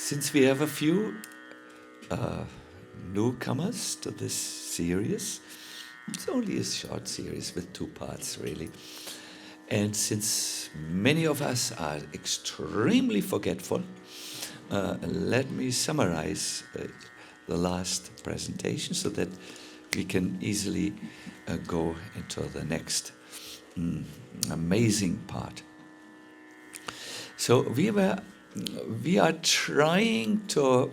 Since we have a few newcomers to this series, it's only a short series with 2 parts really. And since many of us are extremely forgetful, let me summarize the last presentation so that we can easily go into the next amazing part. So we are trying to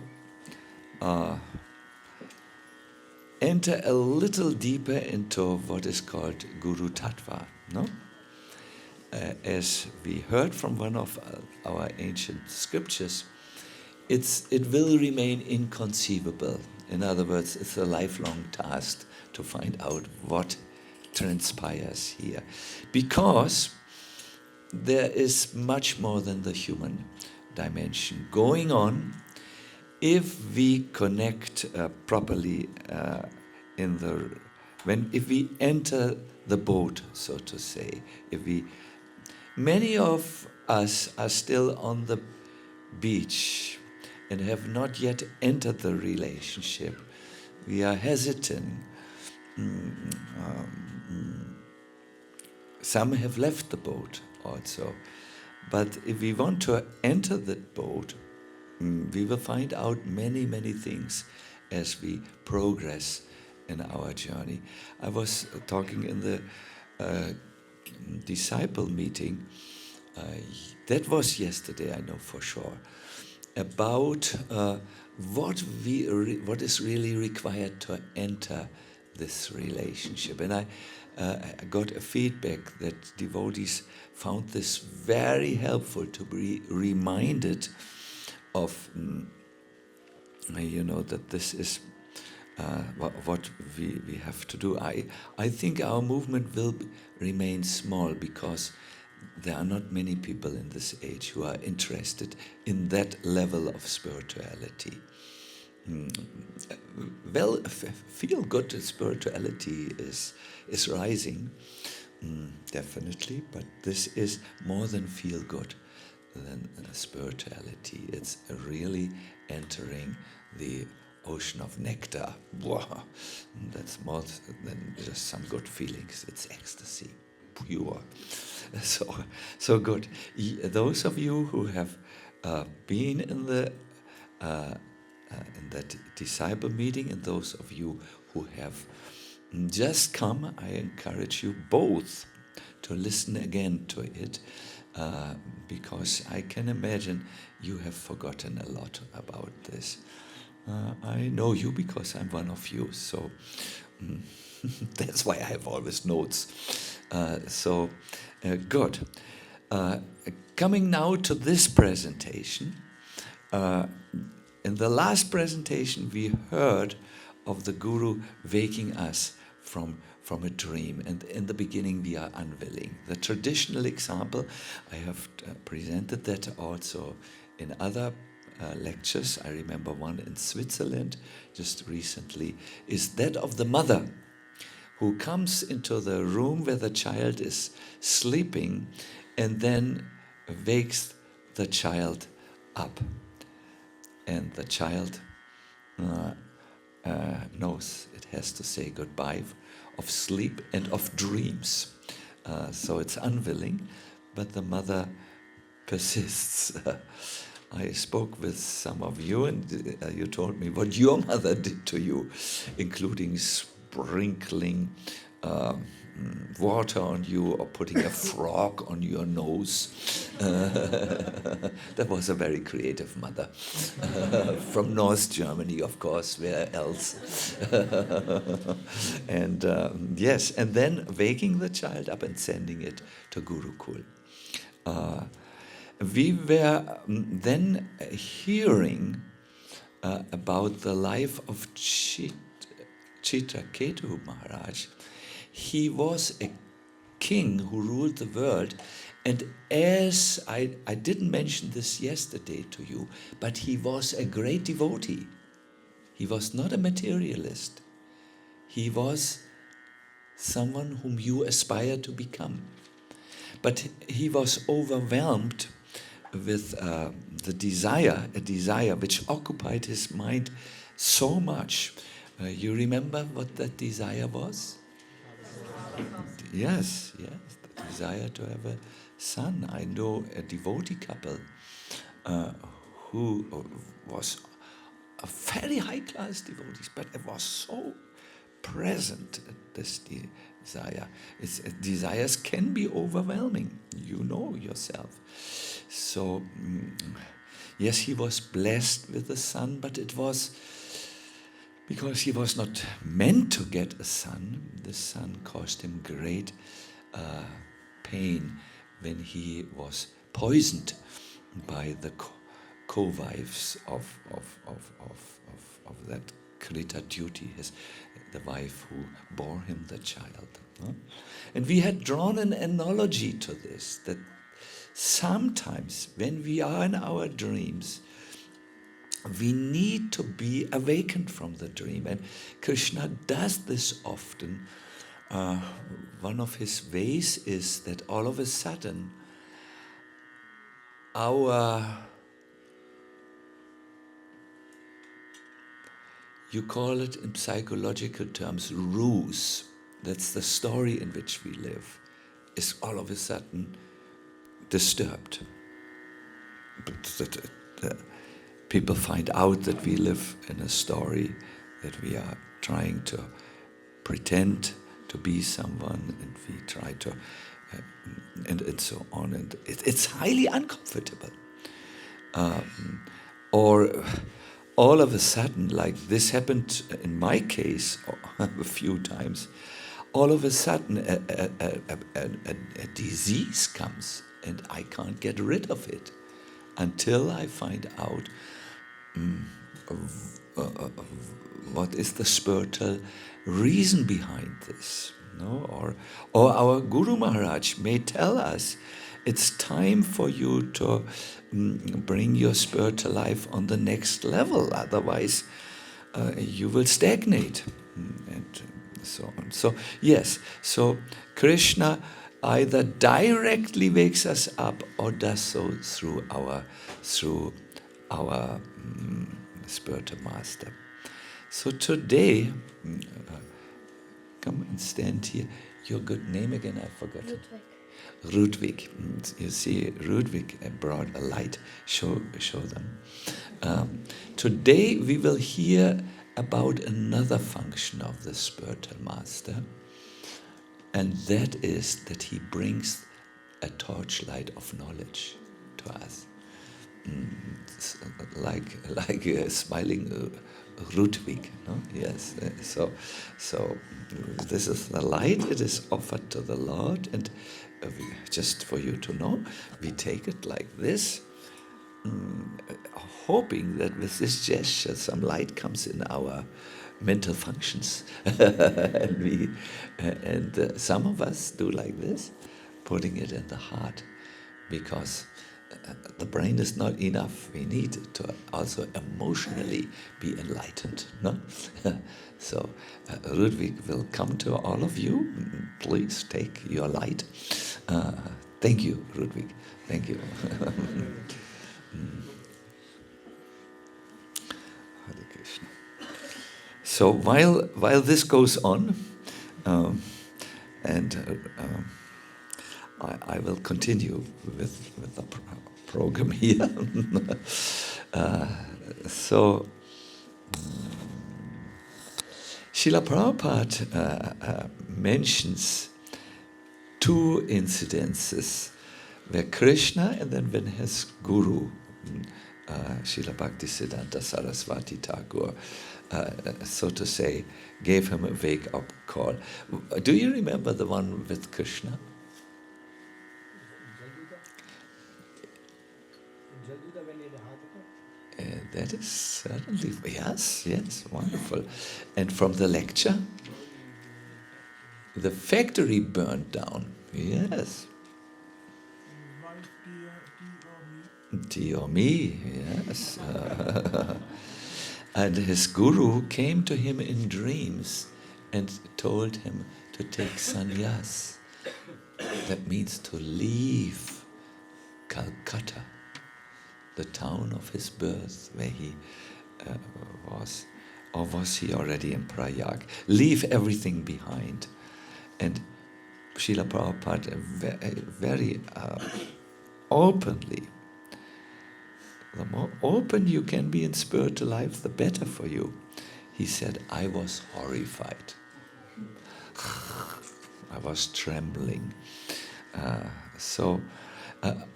enter a little deeper into what is called Guru-Tattva, no? As we heard from one of our ancient scriptures, it will remain inconceivable. In other words, it's a lifelong task to find out what transpires here. Because there is much more than the human dimension going on if we connect properly if we enter the boat, so to say. Many of us are still on the beach and have not yet entered the relationship. We are hesitant. Some have left the boat also. But if we want to enter that boat, we will find out many, many things as we progress in our journey. I was talking in the disciple meeting, that was yesterday, I know for sure, about what is really required to enter this relationship. And I got a feedback that devotees found this very helpful to be reminded of, that this is what we have to do. I think our movement will remain small because there are not many people in this age who are interested in that level of spirituality. Well, feel-good spirituality is rising, definitely, but this is more than feel-good than spirituality. It's really entering the ocean of nectar. Wow, that's more than just some good feelings. It's ecstasy, pure. So good. Those of you who have been in that disciple meeting, and those of you who have just come, I encourage you both to listen again to it, because I can imagine you have forgotten a lot about this. I know you because I'm one of you, so that's why I have always notes. Good. Coming now to this presentation. In the last presentation, we heard of the Guru waking us from a dream, and in the beginning we are unwilling. The traditional example, I have presented that also in other lectures. I remember one in Switzerland just recently, is that of the mother who comes into the room where the child is sleeping and then wakes the child up. And the child knows it has to say goodbye of sleep and of dreams. So it's unwilling, but the mother persists. I spoke with some of you, and you told me what your mother did to you, including sprinkling water on you or putting a frog on your nose. That was a very creative mother. From North Germany, of course, where else? And yes, and then waking the child up and sending it to Gurukul. We were then hearing about the life of Chitraketu Maharaj. He was a king who ruled the world, and as I didn't mention this yesterday to you, but he was a great devotee. He was not a materialist. He was someone whom you aspire to become. But he was overwhelmed the desire, a desire which occupied his mind so much. You remember what that desire was? Yes, the desire to have a son. I know a devotee couple who was a very high-class devotees, but it was so present, this desire. Desires can be overwhelming, you know yourself. So, yes, he was blessed with a son, but it was because he was not meant to get a son. The son caused him great pain when he was poisoned by the co-wives of that Krita duty, the wife who bore him the child. No? And we had drawn an analogy to this, that sometimes when we are in our dreams, we need to be awakened from the dream. And Krishna does this often. One of his ways is that all of a sudden, you call it in psychological terms, ruse. That's the story in which we live, is all of a sudden disturbed. People find out that we live in a story, that we are trying to pretend to be someone, and we try to, and so on. And it's highly uncomfortable. Or all of a sudden, like this happened in my case a few times, all of a sudden a disease comes and I can't get rid of it until I find out what is the spiritual reason behind this. No? Or our Guru Maharaj may tell us, it's time for you to bring your spiritual life on the next level, otherwise you will stagnate, and so on. So yes, so Krishna either directly wakes us up or does so through our spiritual master. So today, come and stand here. Your good name again, I forgot. Ludwig. You see, Ludwig brought a light. Show them. Today we will hear about another function of the spiritual master, and that is that he brings a torchlight of knowledge to us, like a smiling Ludwig. No? Yes. So this is the light. It is offered to the Lord, and just for you to know, we take it like this, hoping that with this gesture some light comes in our mental functions. and some of us do like this, putting it in the heart, because the brain is not enough. We need to also emotionally be enlightened. No? So Ludwig will come to all of you. Please take your light. Thank you, Ludwig. Thank you. Hare Krishna. So while this goes on, I will continue with the program here. So Srila Prabhupada mentions two incidences where Krishna and then when his guru, Srila Bhaktisiddhanta Saraswati Thakur, so to say, gave him a wake-up call. Do you remember the one with Krishna? That is certainly, yes, wonderful. And from the lecture? The factory burned down, yes. Tea or me, yes. And his guru came to him in dreams and told him to take sannyas. That means to leave Calcutta the town of his birth, where he was, or was he already in Prayag? Leave everything behind. And Srila Prabhupada very openly, the more open you can be in spiritual life, the better for you. He said, I was horrified. I was trembling.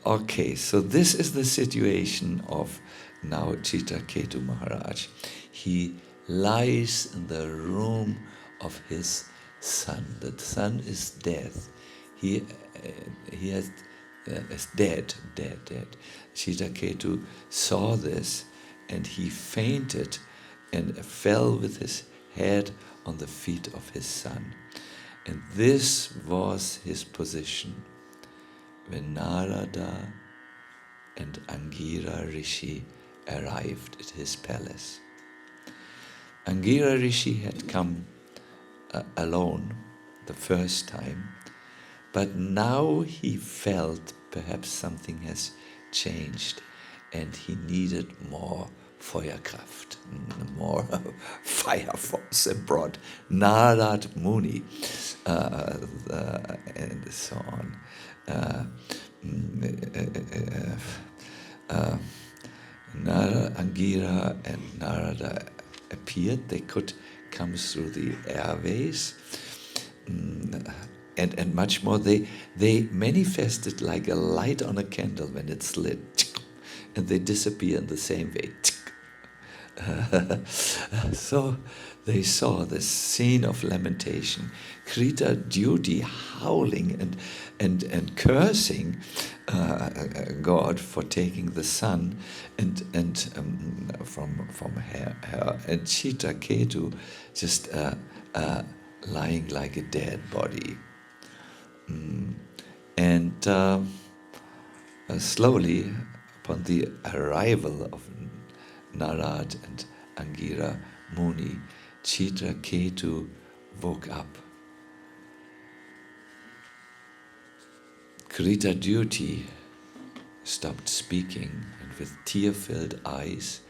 Okay, so this is the situation of now Chitraketu Maharaj. He lies in the room of his son. The son is dead. He is dead. Chitraketu saw this and he fainted and fell with his head on the feet of his son. And this was his position when Narada and Angira Rishi arrived at his palace. Angira Rishi had come alone the first time, but now he felt perhaps something has changed and he needed more Feuerkraft, more fire force, and brought Narada Muni and so on. Narada, Angira and Narada appeared. They could come through the airways, and much more. They manifested like a light on a candle when it's lit, and they disappear in the same way. So they saw this scene of lamentation, Krita duty howling and cursing God for taking the son and from her, and Chitraketu just lying like a dead body. And slowly, upon the arrival of Narad and Angira Muni, Chitraketu woke up. Krita Duty stopped speaking and with tear-filled eyes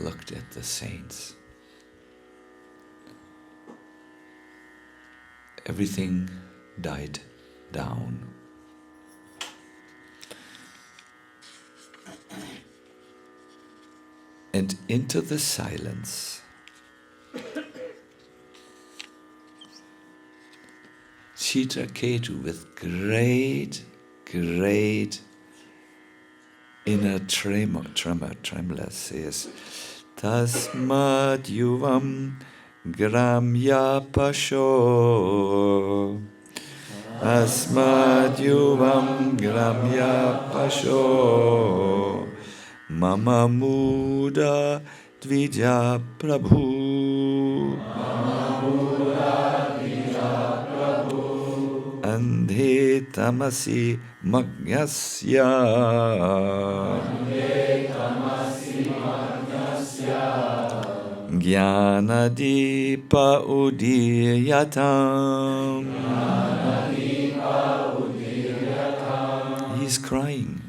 looked at the saints. Everything died down. And into the silence, Chitraketu with great inner tremor says, Tasmad yuvam gramya pasho. Tasmad yuvam gramya pasho. Mama muda dvija prabhu. Mama muda dvija prabhu. Andhe tamasi magnasya. Andhe tamasi magnasya. Jnanadipa udiryatam. Jnanadipa udiryatam. He's crying.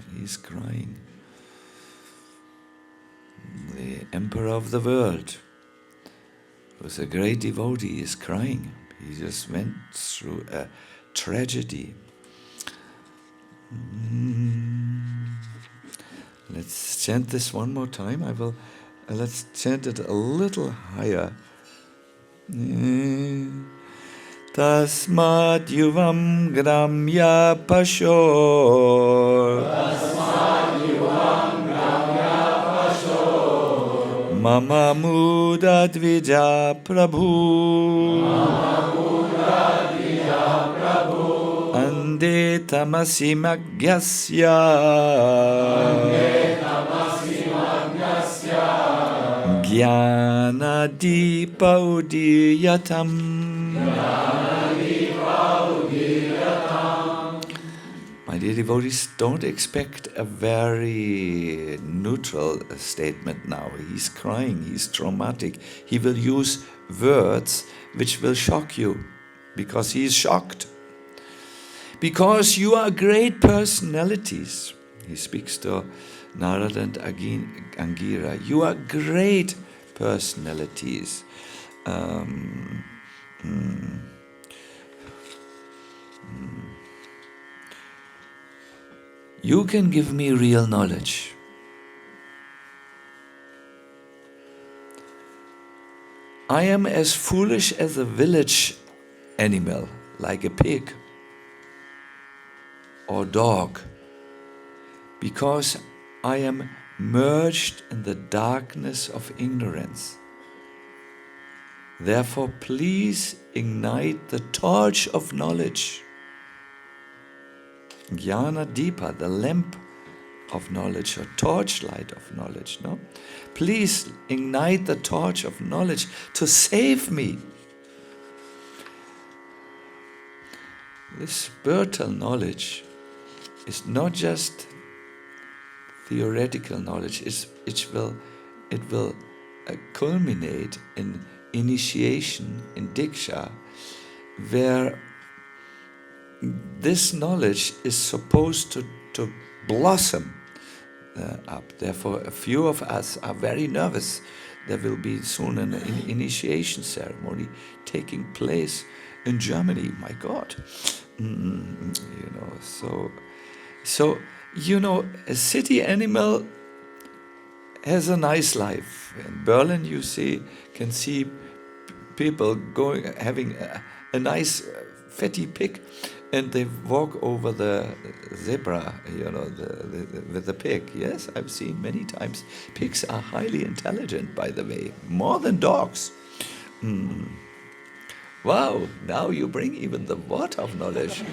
The emperor of the world, who was a great devotee, is crying. He just went through a tragedy. Let's chant this one more time. Let's chant it a little higher. Tasmat yuvam gramya pashor. Tasmat yuvam gramya pashor. Mama muda dvija prabhu. Mama muda dvija prabhu. Ande tamasi magyasya. Ande tamasi magyasya. Jnanadipa udiryatam. My dear devotees, don't expect a very neutral statement now. He's crying, he's traumatic. He will use words which will shock you because he is shocked. Because you are great personalities. He speaks to Narada and Angira. You are great personalities. You can give me real knowledge. I am as foolish as a village animal, like a pig or dog, because I am merged in the darkness of ignorance. Therefore, please ignite the torch of knowledge. Jnana Deepa, the lamp of knowledge, or torchlight of knowledge, no? Please ignite the torch of knowledge to save me. This spiritual knowledge is not just theoretical knowledge. It will culminate in initiation, in Diksha, where this knowledge is supposed to blossom up. Therefore, a few of us are very nervous. There will be soon an initiation ceremony taking place in Germany. My God, So a city animal has a nice life. In Berlin, you can see people having a nice fatty pig, and they walk over the zebra, with the pig. Yes, I've seen many times. Pigs are highly intelligent, by the way, more than dogs. Wow, now you bring even the water of knowledge.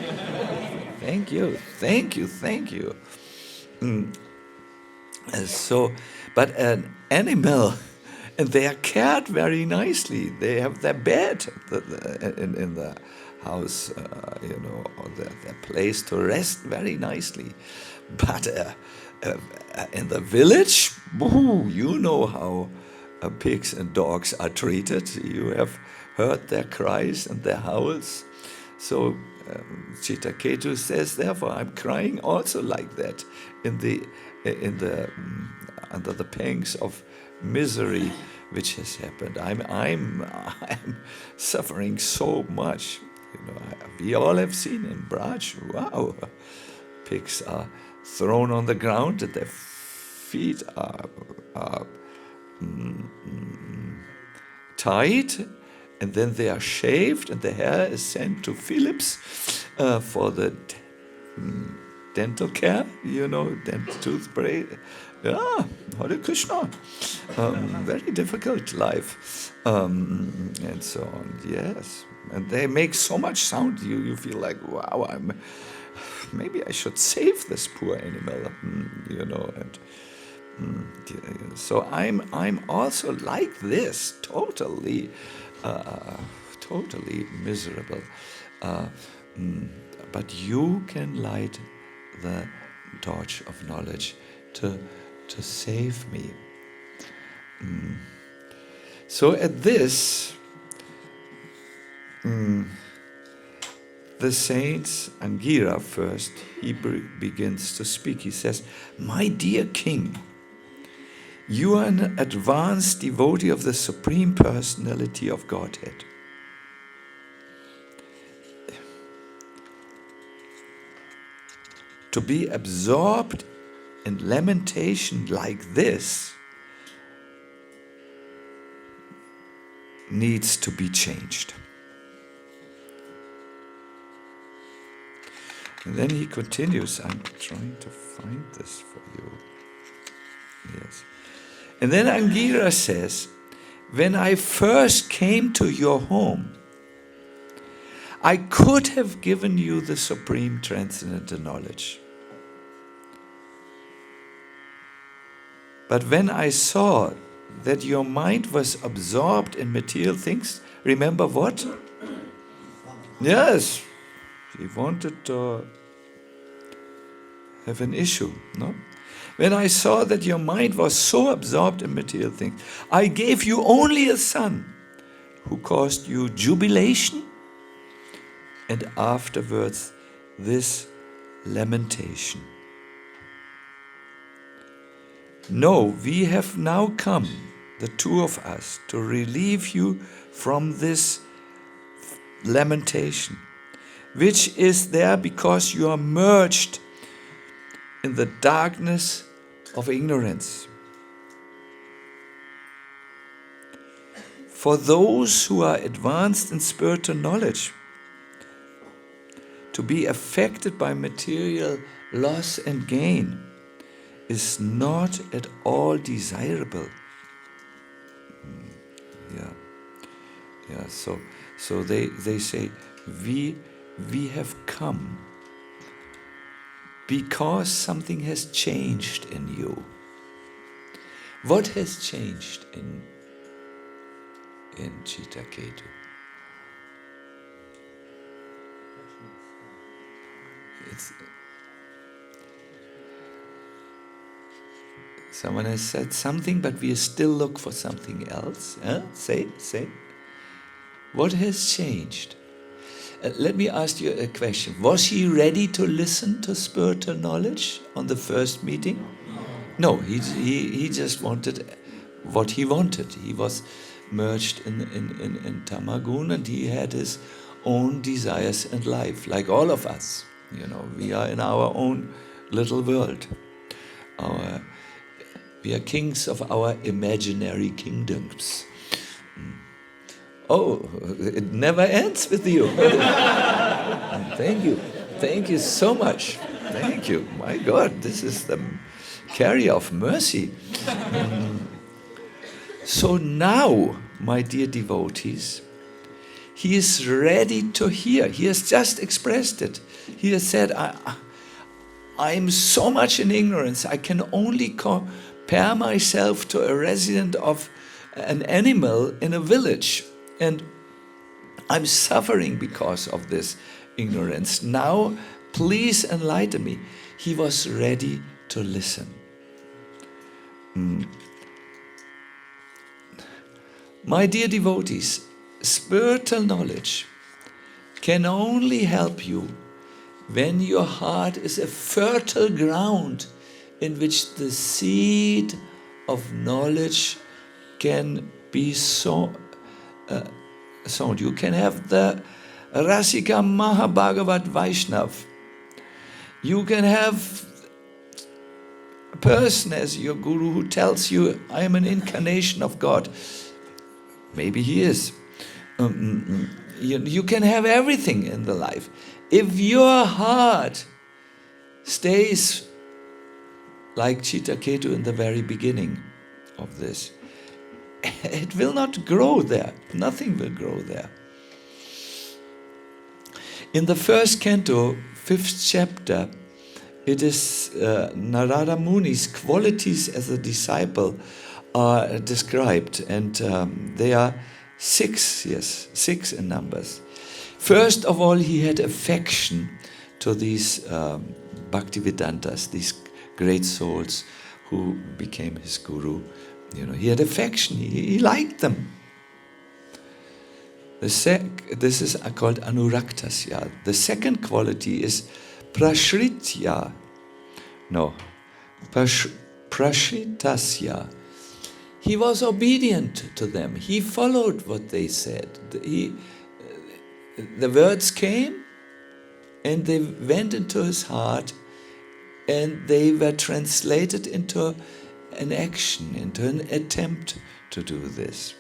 Thank you. But an animal, and they are cared very nicely. They have their bed in the house, or their place to rest very nicely. But in the village, you know how pigs and dogs are treated. You have heard their cries and their howls. So Chitraketu says, therefore, I'm crying also like that under the pangs of misery which has happened. I'm suffering so much. We all have seen in Braj, wow, pigs are thrown on the ground and their feet are tied, and then they are shaved and the hair is sent to Philips for the dental care, dental toothbrush. Yeah, Hare Krishna. Very difficult life. And so on, yes. And they make so much sound, you feel like, wow, maybe I should save this poor animal, so I'm also like this, totally miserable. But you can light the torch of knowledge to save me. So at this, the saints, Angira first, he begins to speak. He says, my dear king, you are an advanced devotee of the Supreme Personality of Godhead. To be absorbed in lamentation like this needs to be changed. And then he continues, I'm trying to find this for you. Yes. And then Angira says, when I first came to your home, I could have given you the supreme transcendental knowledge. But when I saw that your mind was absorbed in material things, remember what? Yes, he wanted to have an issue, no? When I saw that your mind was so absorbed in material things, I gave you only a son who caused you jubilation, and afterwards this lamentation. No, we have now come, the two of us, to relieve you from this lamentation, which is there because you are merged in the darkness of ignorance. For those who are advanced in spiritual knowledge, to be affected by material loss and gain is not at all desirable. So they say, we have come because something has changed in you. What has changed in Chitraketu? Someone has said something, but we still look for something else. Say. What has changed? Let me ask you a question. Was he ready to listen to spiritual knowledge on the first meeting? No, he just wanted what he wanted. He was merged in Tamagun, and he had his own desires in life, like all of us. We are in our own little world. We are kings of our imaginary kingdoms. Oh, it never ends with you. Thank you so much. Thank you. My God, this is the carrier of mercy. So now, my dear devotees, he is ready to hear. He has just expressed it. He has said, I am so much in ignorance, I can only compare myself to a resident of an animal in a village. And I'm suffering because of this ignorance. Now, please enlighten me. He was ready to listen. My dear devotees, spiritual knowledge can only help you when your heart is a fertile ground in which the seed of knowledge can be sown. You can have the Rasika Mahabhagavat Vaishnav. You can have a person as your guru who tells you, I am an incarnation of God. Maybe he is. You can have everything in the life. If your heart stays like Chitraketu in the very beginning of this, it will not grow there. Nothing will grow there. In the first canto, 5th chapter, it is Narada Muni's qualities as a disciple are described, and they are 6 in numbers. First of all, he had affection to these Bhaktivedantas, these great souls who became his guru. He had affection, he liked them. This is called Anuraktasya. The second quality is Prashritasya. He was obedient to them. He followed what they said. The words came and they went into his heart and they were translated into an action, into an attempt to do this.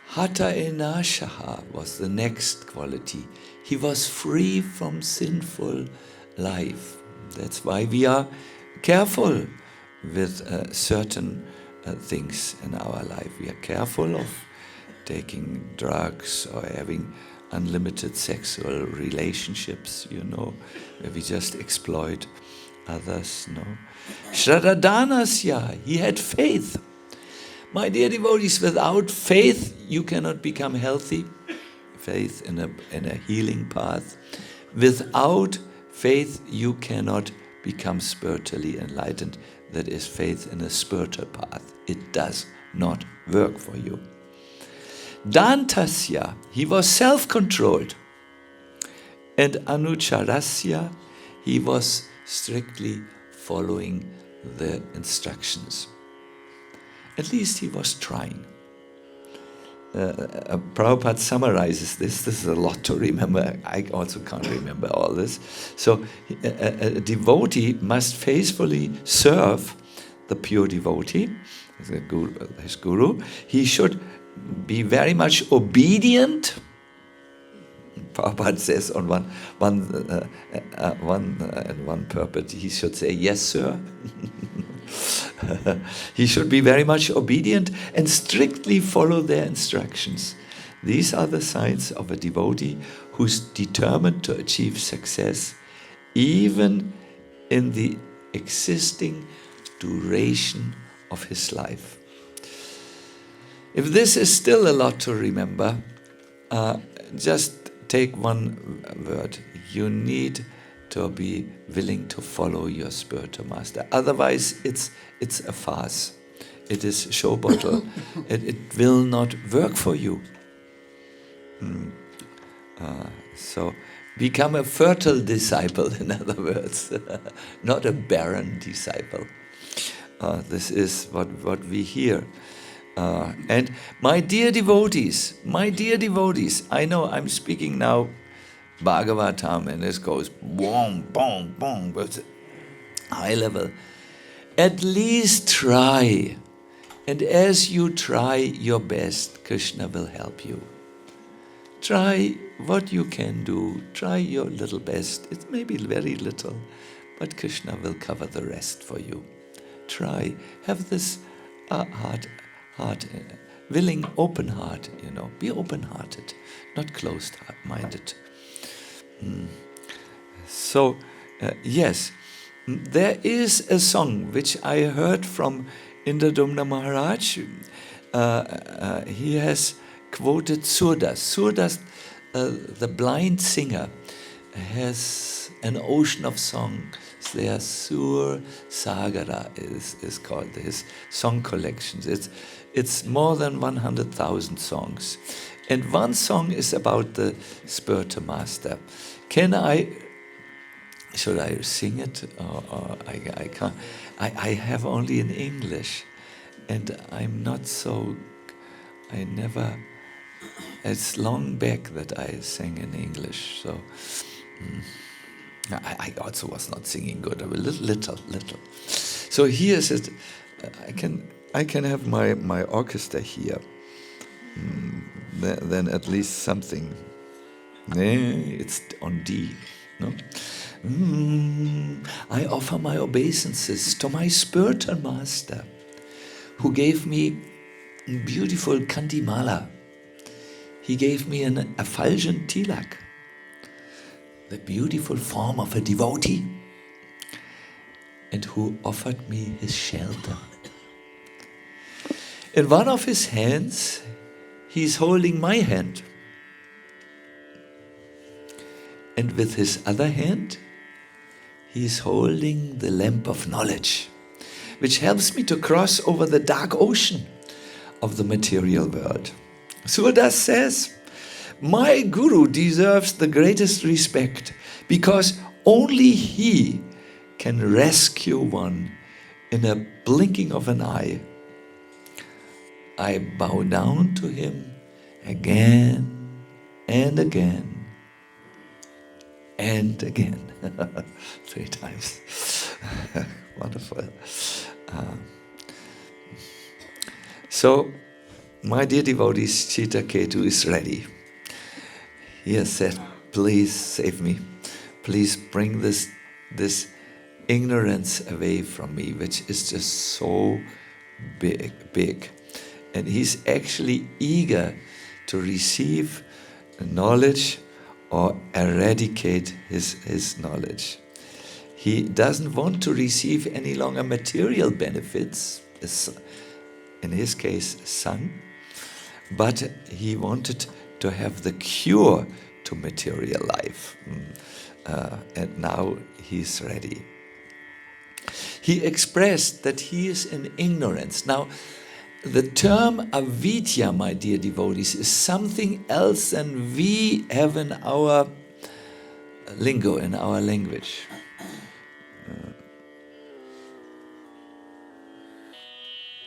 Hata enashaha was the next quality. He was free from sinful life. That's why we are careful with certain things in our life. We are careful of taking drugs or having unlimited sexual relationships, where we just exploit others, Shradadhanasya, he had faith. My dear devotees, without faith, you cannot become healthy. Faith in a healing path. Without faith, you cannot become spiritually enlightened. That is faith in a spiritual path. It does not work for you. Dantasya, he was self-controlled. And Anucharasya, he was strictly following the instructions. At least he was trying. Prabhupada summarizes this. This is a lot to remember. I also can't remember all this. So a devotee must faithfully serve the pure devotee, his guru. He should be very much obedient. Prabhupada says on one purport, he should say, yes, sir. He should be very much obedient and strictly follow their instructions. These are the signs of a devotee who's determined to achieve success, even in the existing duration of his life. If this is still a lot to remember, just take one word. You need to be willing to follow your spiritual master. Otherwise, it's a farce. It is show bottle. It will not work for you. So become a fertile disciple, in other words, not a barren disciple. This is what we hear. And my dear devotees, I know I'm speaking now Bhagavatam, and this goes boom, boom, boom, but high level. At least try. And as you try your best, Krishna will help you. Try what you can do. Try your little best. It may be very little, but Krishna will cover the rest for you. Try. Have this willing, open heart, Be open-hearted, not closed-minded. So, yes, there is a song which I heard from Indradumna Maharaj. He has quoted Surdas. Surdas, the blind singer, has an ocean of songs. There, Sur Sagara is called his song collections. It's more than 100,000 songs. And one song is about the spiritual master. Should I sing it? Or I can't. I have only in English. And I'm not so, it's long back that I sang in English. So I also was not singing good, a little. So here's it. I can have my orchestra here. Then at least something. It's on D. No? I offer my obeisances to my spiritual master, who gave me beautiful Kandimala. He gave me an effulgent tilak, the beautiful form of a devotee, and who offered me his shelter. In one of his hands, he's holding my hand. And with his other hand, he's holding the lamp of knowledge, which helps me to cross over the dark ocean of the material world. Surdas says, my Guru deserves the greatest respect because only he can rescue one in a blinking of an eye. I bow down to him again and again and again. 3 times. Wonderful. So, my dear devotees, Chitraketu is ready. He has said, please save me. Please bring this ignorance away from me, which is just so big. And he's actually eager to receive knowledge or eradicate his knowledge. He doesn't want to receive any longer material benefits, in his case, son, but he wanted to have the cure to material life. And now he's ready. He expressed that he is in ignorance. Now, The term avidya, my dear devotees, is something else than we have in our lingo, in our language.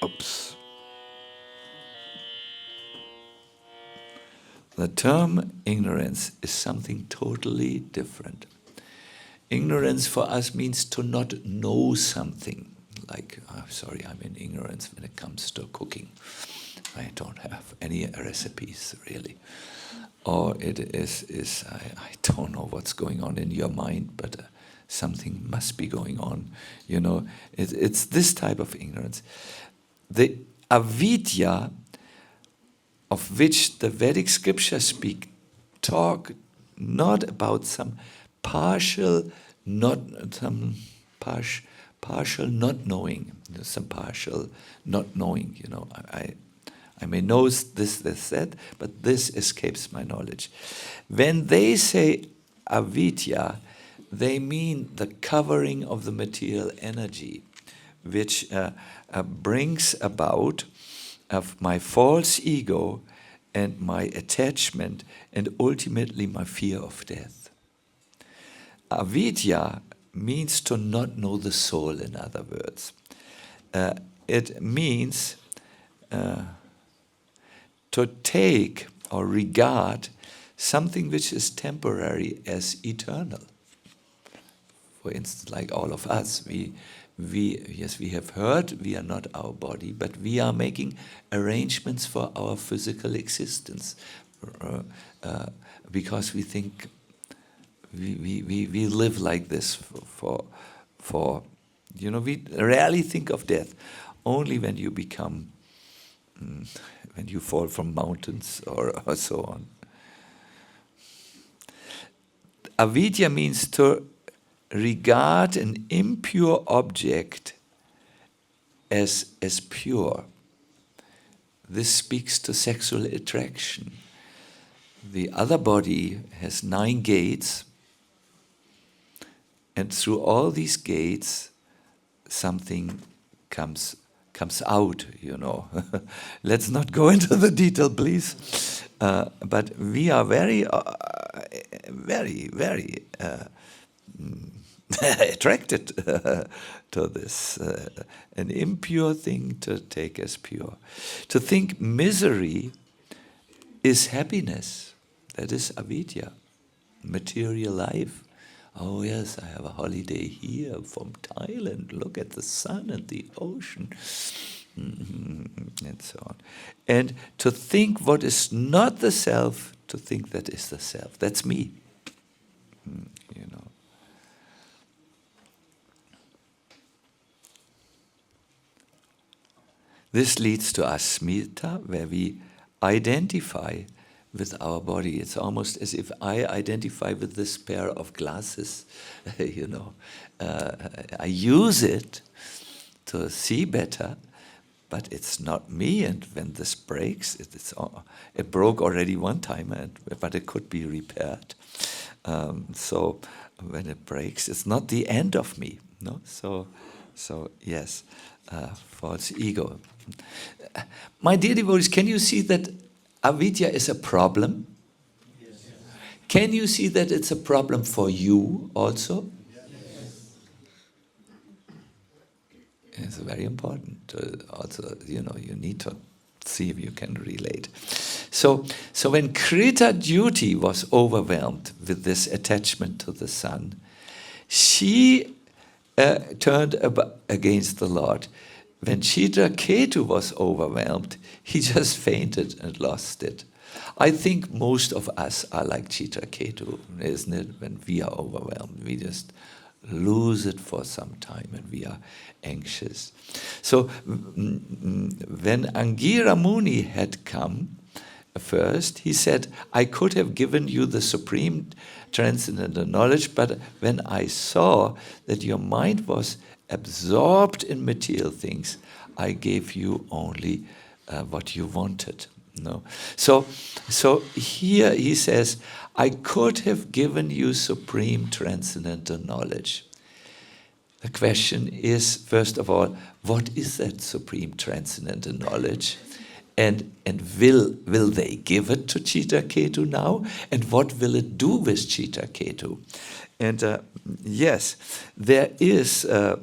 Oops. The term ignorance is something totally different. Ignorance for us means to not know something. Like, sorry, I'm in ignorance when it comes to cooking. I don't have any recipes, really. Or it is I don't know what's going on in your mind, but something must be going on. You know, it's this type of ignorance. The avidya, of which the Vedic scriptures talk not about some partial not knowing, some partial not knowing. You know, I may know this, that, but this escapes my knowledge. When they say avidya, they mean the covering of the material energy, which brings about of my false ego and my attachment and ultimately my fear of death. Avidya means to not know the soul, in other words. It means to take or regard something which is temporary as eternal. For instance, like all of us, we have heard we are not our body, but we are making arrangements for our physical existence because we think we live like this for you know, we rarely think of death. Only when you become, when you fall from mountains or so on. Avidya means to regard an impure object as pure. This speaks to sexual attraction. The other body has 9 gates, and through all these gates, something comes out, you know. Let's not go into the detail, please. But we are very attracted to this, an impure thing to take as pure. To think misery is happiness, that is avidya, material life. Oh yes, I have a holiday here from Thailand, look at the sun and the ocean, and so on. And to think what is not the self, to think that is the self, that's me, you know. This leads to asmita, where we identify with our body. It's almost as if I identify with this pair of glasses, you know. I use it to see better, but it's not me. And when this breaks, it broke already one time, but it could be repaired. So when it breaks, it's not the end of me. No, so yes, false ego. My dear devotees, can you see that avidya is a problem? Yes. Can you see that it's a problem for you also? Yes. It's very important. Also, you know, you need to see if you can relate. So when Krita Duty was overwhelmed with this attachment to the sun, she turned against the Lord. When Chitraketu was overwhelmed, he just fainted and lost it. I think most of us are like Chitraketu, isn't it? When we are overwhelmed, we just lose it for some time and we are anxious. So when Angira Muni had come first, he said, I could have given you the supreme transcendental knowledge, but when I saw that your mind was absorbed in material things, I gave you only what you wanted. No. So here he says, I could have given you supreme transcendental knowledge. The question is, first of all, what is that supreme transcendental knowledge? And will they give it to Chitraketu now? And what will it do with Chitraketu? And yes, there is, they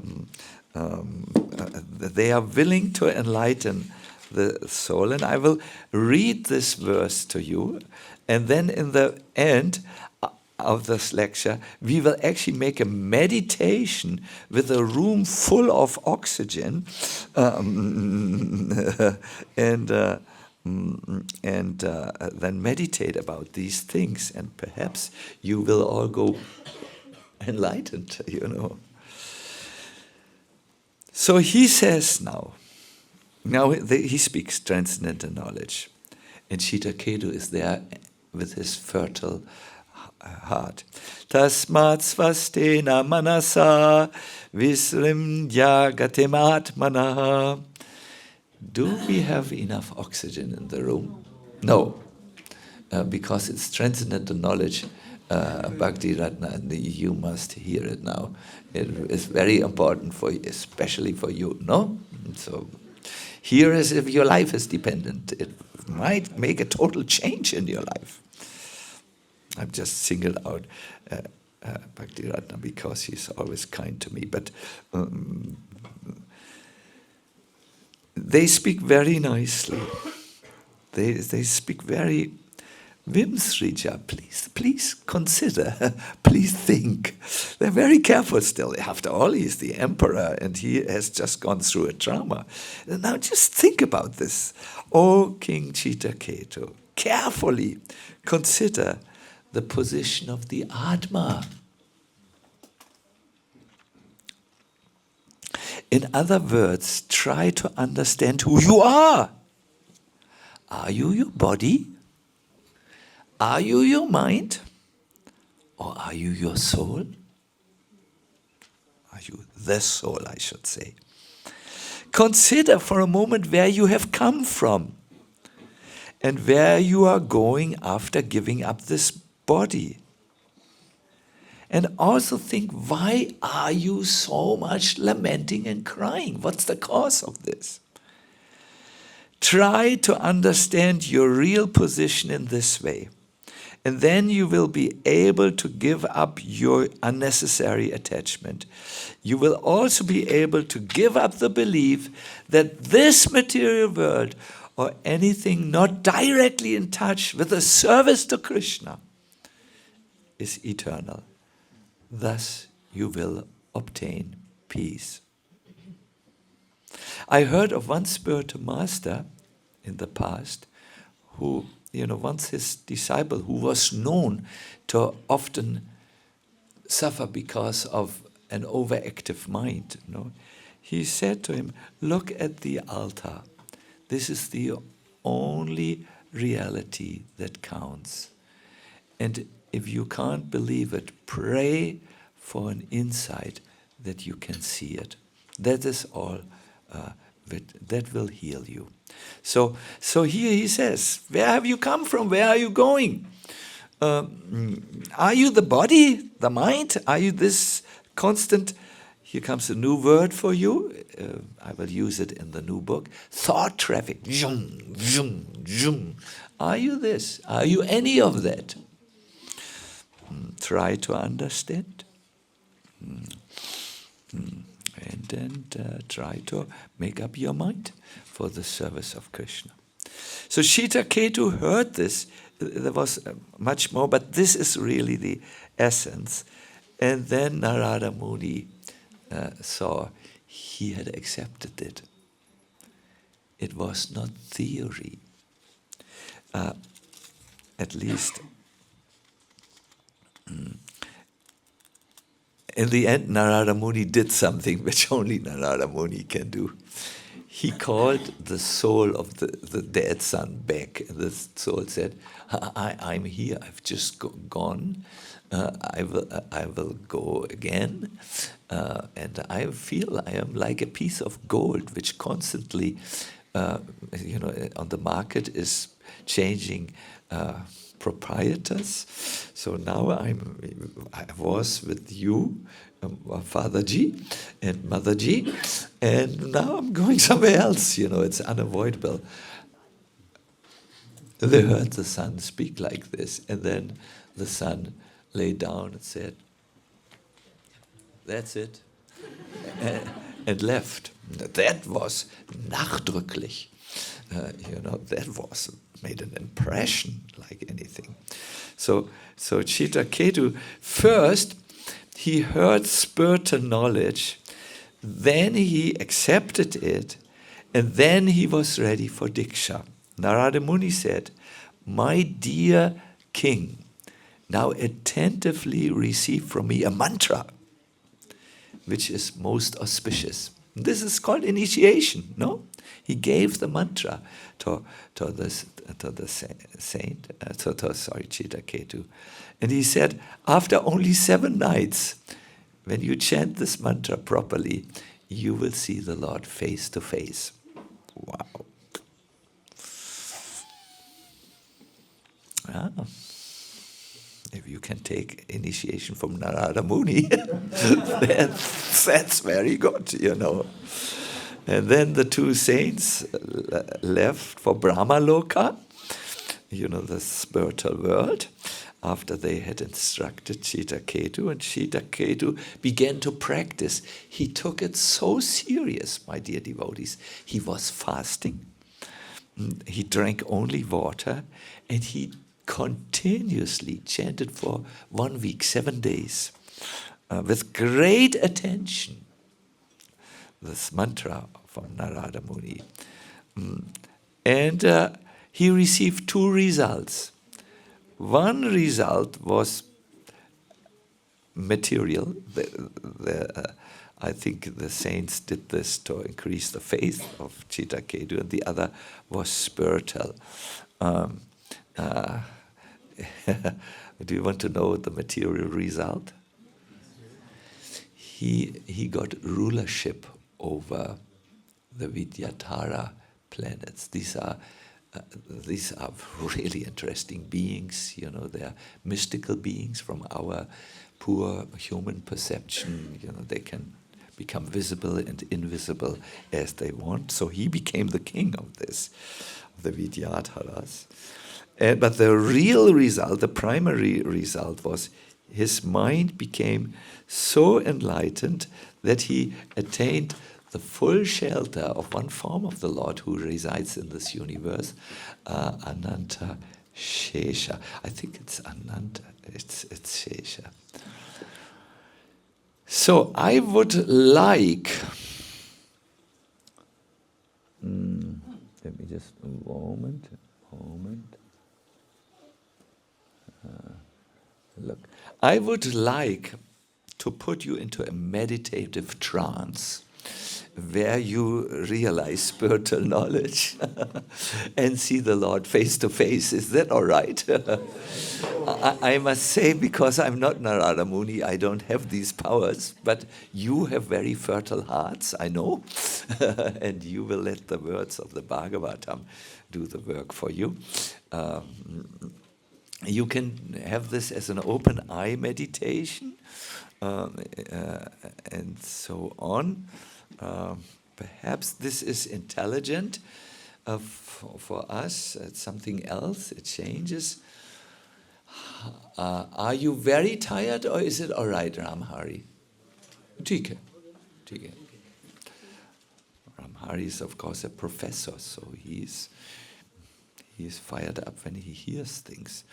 are willing to enlighten the soul. And I will read this verse to you. And then in the end of this lecture, we will actually make a meditation with a room full of oxygen, and then meditate about these things, and perhaps you will all go enlightened, you know. So he says now he speaks transcendental knowledge, and Chitraketu is there with his fertile heart. Tasmat svastena manasa visrimya gatematmana. Do we have enough oxygen in the room? No, because it's transcendental knowledge. Bhakti Ratna, and you must hear it now. It is very important for you, especially for you, no? So hear as if your life is dependent. It might make a total change in your life. I've just singled out Bhakti Ratna because he's always kind to me. But they speak very nicely. They speak very Vimsrija, please consider, please think. They're very careful still. After all, he's the emperor and he has just gone through a trauma. Now just think about this. O King Chitraketu, carefully consider the position of the Atma. In other words, try to understand who you are. Are you your body? Are you your mind? Or are you your soul? Are you the soul, I should say? Consider for a moment where you have come from and where you are going after giving up this body. And also think, why are you so much lamenting and crying? What's the cause of this? Try to understand your real position in this way. And then you will be able to give up your unnecessary attachment. You will also be able to give up the belief that this material world or anything not directly in touch with the service to Krishna is eternal. Thus you will obtain peace. I heard of one spiritual master in the past who, once his disciple, who was known to often suffer because of an overactive mind, he said to him, look at the altar. This is the only reality that counts. And if you can't believe it, pray for an insight that you can see it. That is all. That will heal you. So here he says, where have you come from? Where are you going? Are you the body, the mind? Are you this constant? Here comes a new word for you. I will use it in the new book. Thought traffic. Zoom, zoom, zoom. Are you this? Are you any of that? Try to understand. And then try to make up your mind for the service of Krishna. So Chitraketu heard this. There was much more, but this is really the essence. And then Narada Muni saw he had accepted it. It was not theory. At least in the end, Narada Muni did something which only Narada Muni can do. He called the soul of the dead son back. And the soul said, I'm here, I've just gone. I will go again. And I feel I am like a piece of gold which constantly, on the market is changing proprietors. So now I was with you Father Ji and Mother Ji, and now I'm going somewhere else, it's unavoidable. They heard the son speak like this, and then the son lay down and said, "That's it," and left. That was nachdrücklich. That was made an impression like anything. So Chitraketu, first, he heard spiritual knowledge, then he accepted it, and then he was ready for Diksha. Narada Muni said, "My dear king, now attentively receive from me a mantra, which is most auspicious." This is called initiation, no? He gave the mantra to the saint, Chitraketu. And he said, after only 7 nights, when you chant this mantra properly, you will see the Lord face to face. Wow. If you can take initiation from Narada Muni, that's very good, And then the 2 saints left for Brahmaloka, the spiritual world, after they had instructed Chitraketu, and Chitraketu began to practice. He took it so serious, my dear devotees. He was fasting, he drank only water, and he continuously chanted for 1 week, 7 days, with great attention, this mantra from Narada Muni. And he received 2 results. One result was material. I think the saints did this to increase the faith of Chitraketu, and the other was spiritual. Do you want to know the material result? He got rulership over the Vidyatara planets. These are really interesting beings. They are mystical beings from our poor human perception. They can become visible and invisible as they want. So he became the king of this, the Vidyataras. But the real result, the primary result, was his mind became so enlightened that he attained the full shelter of one form of the Lord who resides in this universe, Ananta Shesha. I think it's Ananta, it's Shesha. So I would like, let me just, a moment. Look, I would like to put you into a meditative trance where you realize spiritual knowledge and see the Lord face to face. Is that all right? I must say, because I'm not Narada Muni, I don't have these powers, but you have very fertile hearts, I know, and you will let the words of the Bhagavatam do the work for you. You can have this as an open eye meditation, and so on. Perhaps this is intelligent for us. It's something else. It changes. Are you very tired, or is it all right, Ramhari? Tika. Ramhari is, of course, a professor, so he's fired up when he hears things.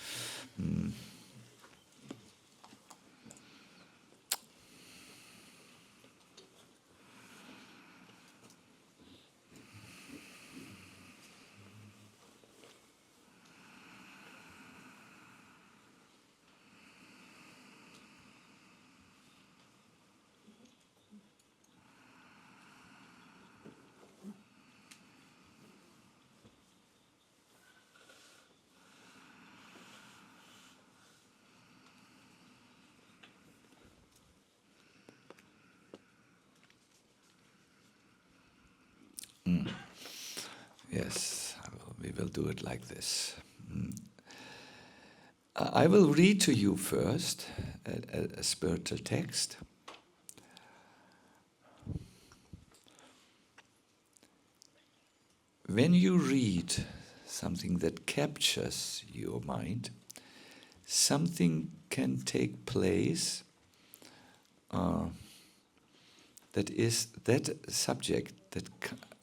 Yes, we will do it like this. I will read to you first a spiritual text, when you read something that captures your mind, something can take place that is that subject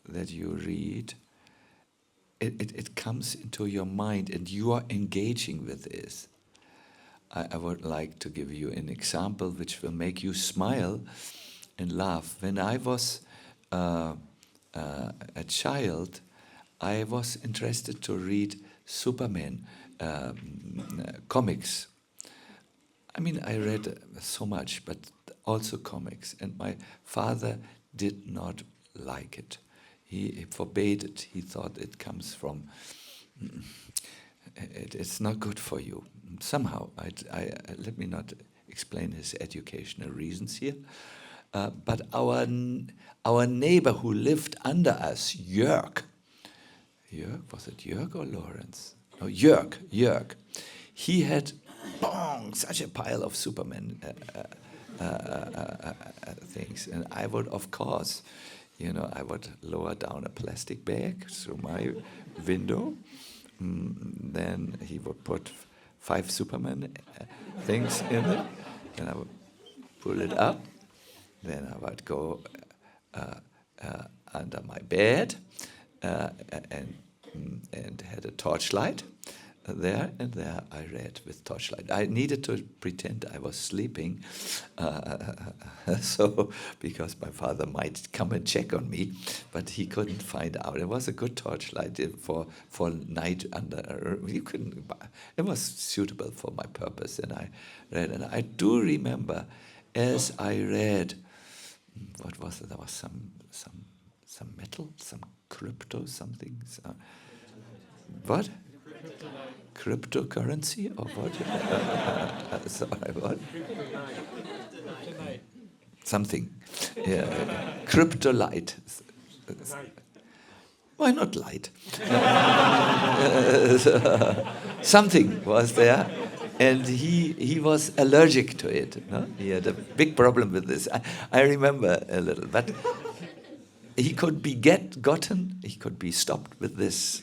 that you read. It comes into your mind and you are engaging with this. I would like to give you an example which will make you smile and laugh. When I was a child, I was interested to read Superman comics. I mean, I read so much, but also comics. And my father did not like it. He forbade it. He thought it comes from, it's not good for you. Somehow, let me not explain his educational reasons here. But our neighbor who lived under us, Jörg, was it Jörg or Lawrence? No, Jörg. He had such a pile of Superman things. And I would, of course, I would lower down a plastic bag through my window. Then he would put 5 Superman things in it. Then I would pull it up. Then I would go under my bed and had a torchlight there, and there I read with torchlight. I needed to pretend I was sleeping, so because my father might come and check on me, but he couldn't find out. It was a good torchlight for night under. You couldn't. It was suitable for my purpose, and I read. And I do remember, as I read, what was it? There was some metal, some crypto, something. What? Cryptocurrency or what? Sorry, what? Something. Yeah. Cryptolite. Why not light? Something was there. And he was allergic to it. No? He had a big problem with this. I remember a little. But he could be gotten, he could be stopped with this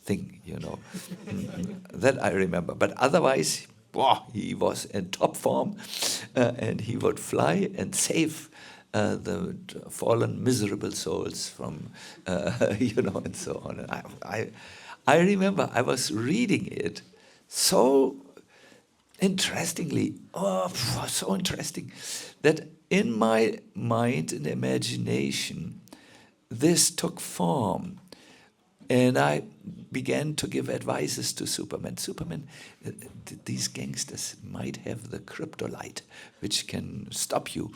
thing, That I remember. But otherwise, he was in top form, and he would fly and save the fallen, miserable souls from, and so on. And I remember I was reading it so interestingly, so interesting, that in my mind and imagination, this took form. And I began to give advices to Superman. Superman, these gangsters might have the cryptolite, which can stop you,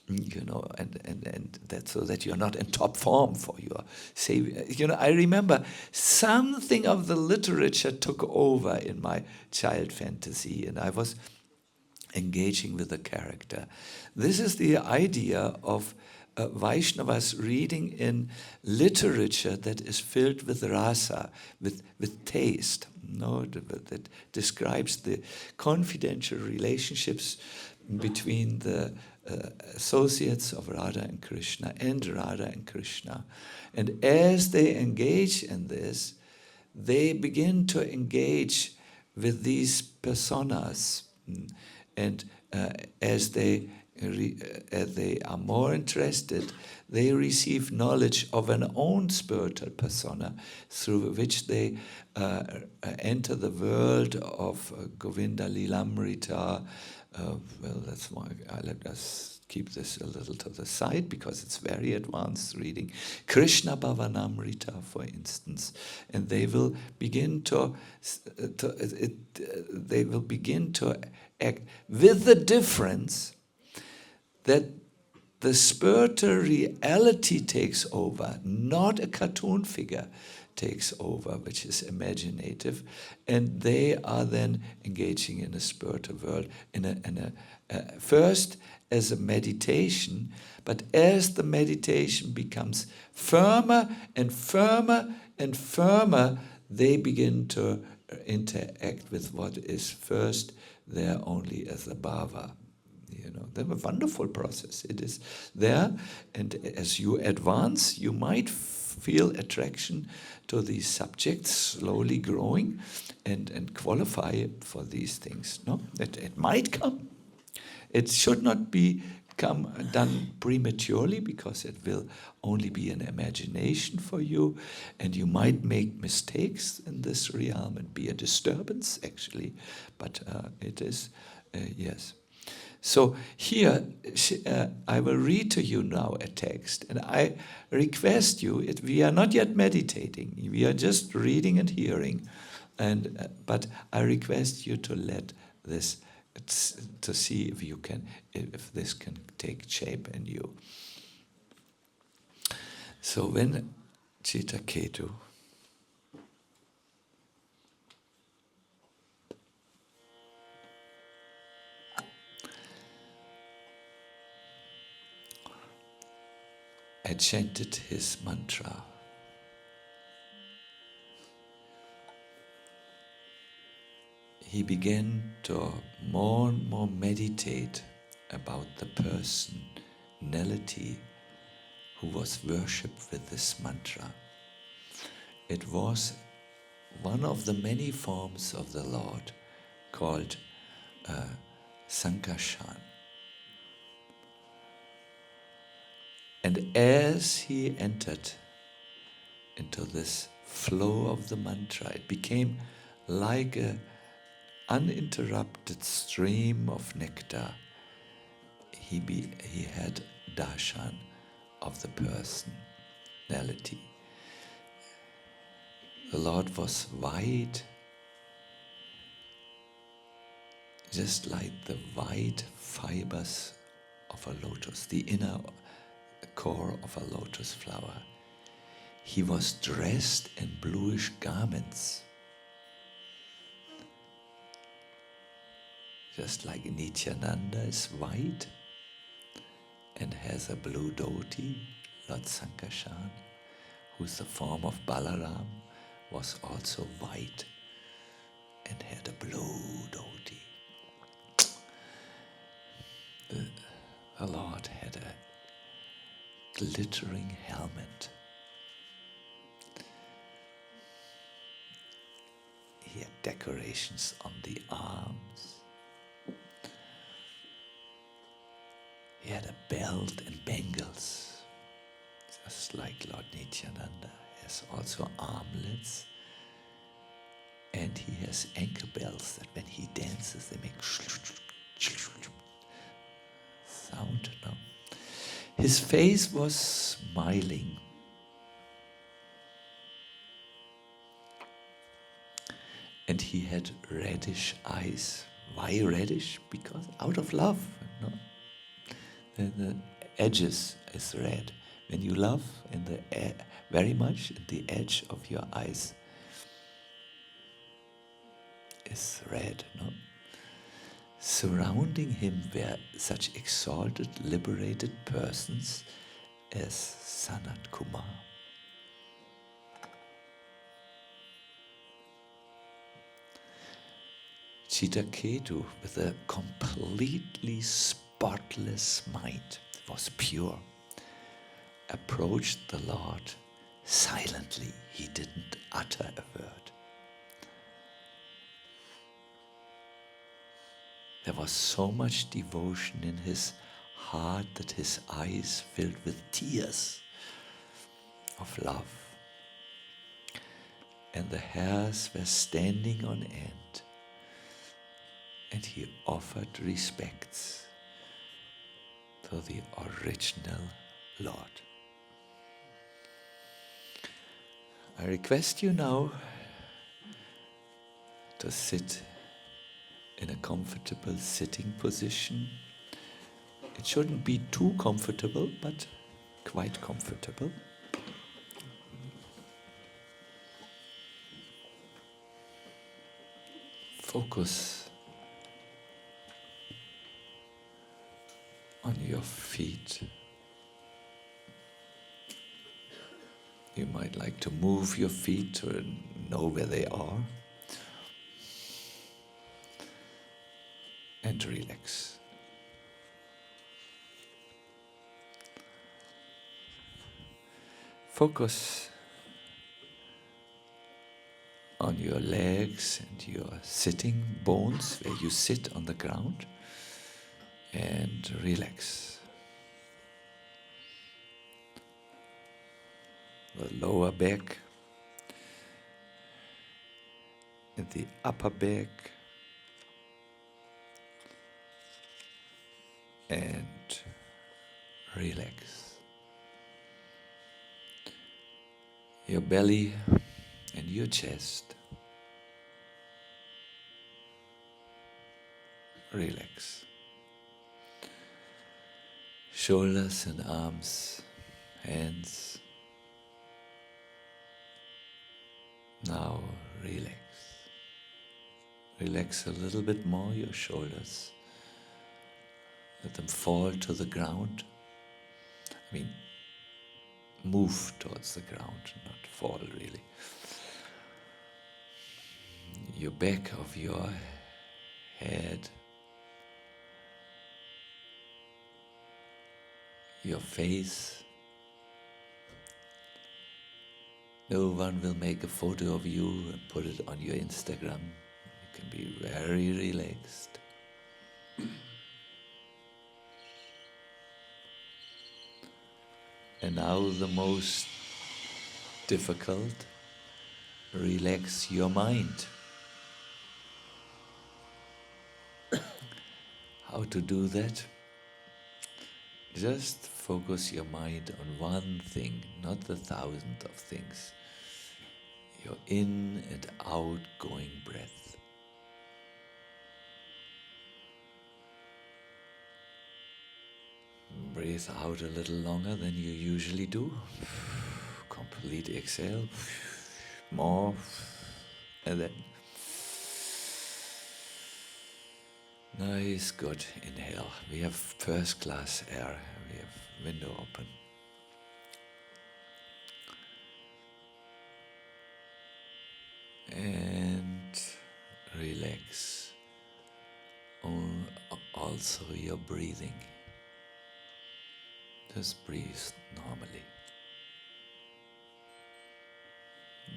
and that so that you're not in top form for your savior. I remember something of the literature took over in my child fantasy, and I was engaging with the character. This is the idea of Vaishnavas reading in literature that is filled with rasa, with taste, that describes the confidential relationships between the associates of Radha and Krishna and Radha and Krishna. And as they engage in this, they begin to engage with these personas. And as they are more interested, they receive knowledge of an own spiritual persona through which they enter the world of Govinda Lilamrita. That's why let us keep this a little to the side because it's very advanced reading. Krishna Bhavanamrita, for instance, and they will begin to act with the difference that the spiritual reality takes over, not a cartoon figure takes over, which is imaginative, and they are then engaging in a spiritual world, first as a meditation, but as the meditation becomes firmer and firmer and firmer, they begin to interact with what is first there only as a bhava. They're a wonderful process. It is there, and as you advance, you might feel attraction to these subjects slowly growing and qualify for these things. No, it might come. It should not be done prematurely, because it will only be an imagination for you, and you might make mistakes in this realm and be a disturbance actually, but it is, yes. So here, I will read to you now a text, and I request you, we are not yet meditating, we are just reading and hearing, but I request you to let this, to see if you can, if this can take shape in you. So when Chitraketu had chanted his mantra, he began to more and more meditate about the personality who was worshipped with this mantra. It was one of the many forms of the Lord called Sankarshan. And as he entered into this flow of the mantra, it became like an uninterrupted stream of nectar. He had darshan of the personality. The Lord was white, just like the white fibers of a lotus, the inner core of a lotus flower. He was dressed in bluish garments, just like Nityananda is white and has a blue dhoti. Lord Sankarshan, who's the form of Balaram, was also white and had a blue dhoti. The Lord had a glittering helmet. He had decorations on the arms. He had a belt and bangles, just like Lord Nityananda has also armlets. And he has ankle bells that when he dances they make sound. No? His face was smiling. And he had reddish eyes. Why reddish? Because out of love. No? The edges is red. When you love, very much, the edge of your eyes is red. No? Surrounding him were such exalted, liberated persons as Sanat Kumar. Chitraketu, with a completely spotless mind, was pure, approached the Lord silently. He didn't utter a word. There was so much devotion in his heart that his eyes filled with tears of love. And the hairs were standing on end. And he offered respects to the original Lord. I request you now to sit in a comfortable sitting position. It shouldn't be too comfortable, but quite comfortable. Focus on your feet. You might like to move your feet to know where they are. And relax. Focus your legs and your sitting bones, where you sit on the ground, and relax. The lower back and the upper back, and relax. Your belly and your chest, relax. Shoulders and arms, hands. Now relax. Relax a little bit more your shoulders. Let them fall to the ground. I mean, move towards the ground, not fall really. Your back of your head, your face. No one will make a photo of you and put it on your Instagram. You can be very relaxed. And now the most difficult, relax your mind. How to do that? Just focus your mind on one thing, not the thousand of things. Your in and outgoing breath. Breathe out a little longer than you usually do. Complete exhale. More. And then. Nice, good. Inhale. We have first class air. We have window open. And relax. Also your breathing. Just breathe normally,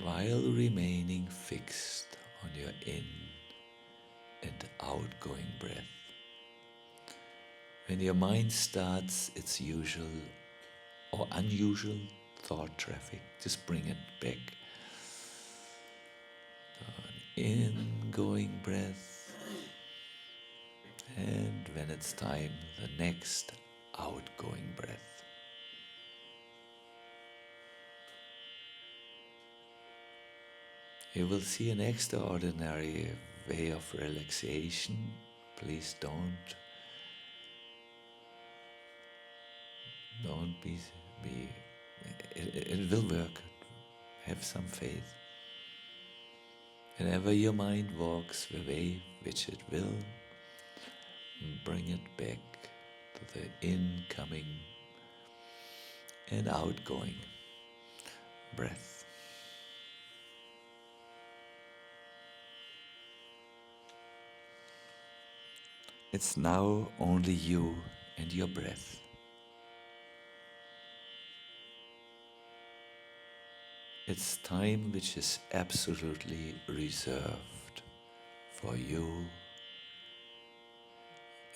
while remaining fixed on your in and outgoing breath. When your mind starts its usual or unusual thought traffic, just bring it back. An ingoing breath, and when it's time, the next outgoing breath. You will see an extraordinary way of relaxation. Please don't be it will work. Have some faith. Whenever your mind walks the way which it will, bring it back to the incoming and outgoing breath. It's now only you and your breath. It's time which is absolutely reserved for you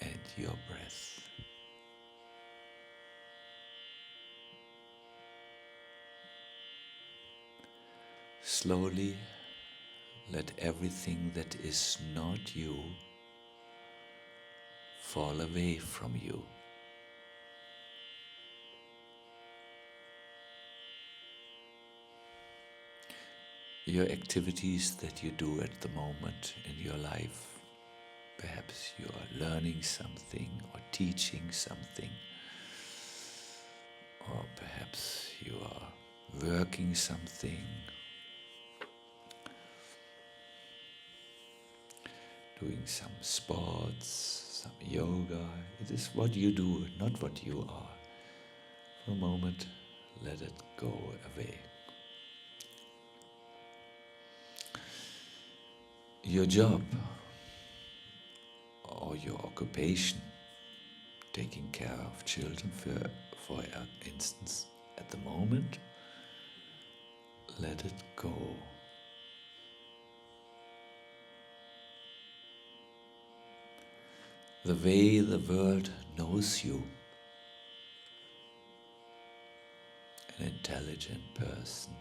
and your breath. Slowly let everything that is not you fall away from you. Your activities that you do at the moment in your life, perhaps you are learning something or teaching something, or perhaps you are working something, doing some sports, some yoga. It is what you do, not what you are. For a moment, let it go away. Your job or your occupation, taking care of children for instance, at the moment, let it go. the way the world knows you. An intelligent person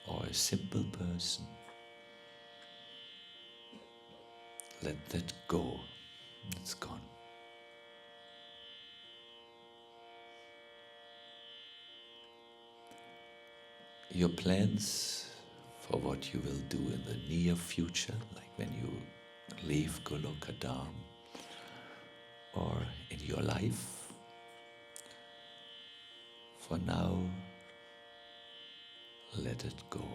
or a simple person. Let that go. It's gone. Your plans for what you will do in the near future, like when you leave Golokadam, or in your life, for now, let it go.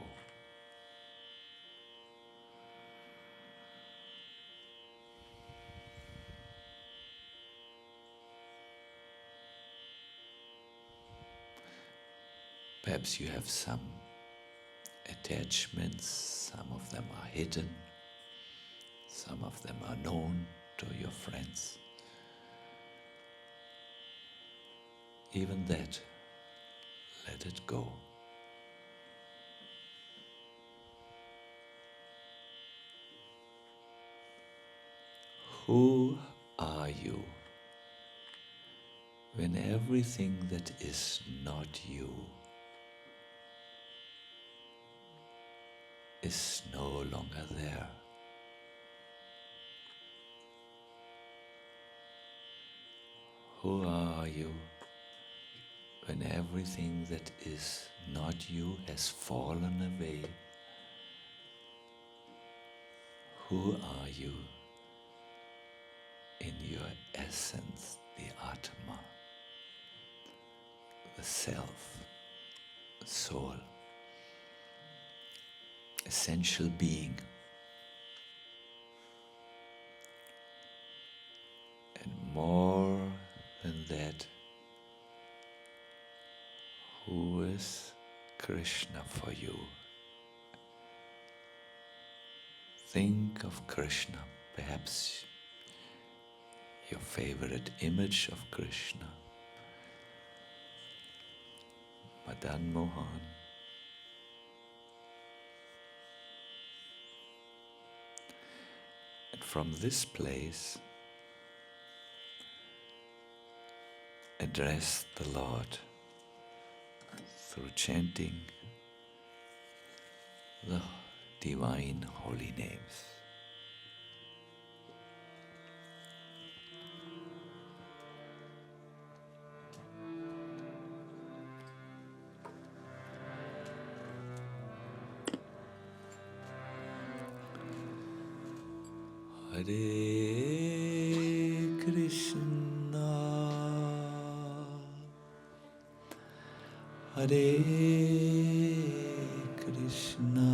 Perhaps you have some attachments, some of them are hidden, some of them are known to your friends. Even that, let it go. Who are you when everything that is not you is no longer there? Who are you when everything that is not you has fallen away? Who are you in your essence, the Atma, the self, the soul, essential being? And more than that, who is Krishna for you? Think of Krishna, perhaps your favorite image of Krishna, Madan Mohan. And from this place, address the Lord through chanting the divine holy names. Hare Krishna, Hare Krishna,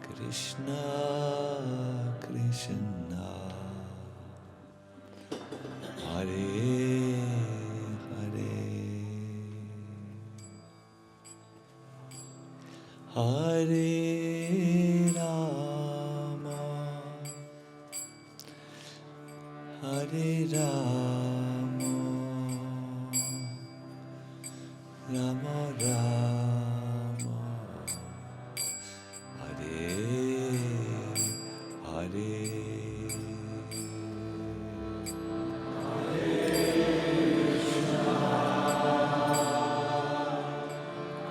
Krishna Krishna, Hare Hare, Hare Rama, Hare Rama, Rama Rama, Hare Hare.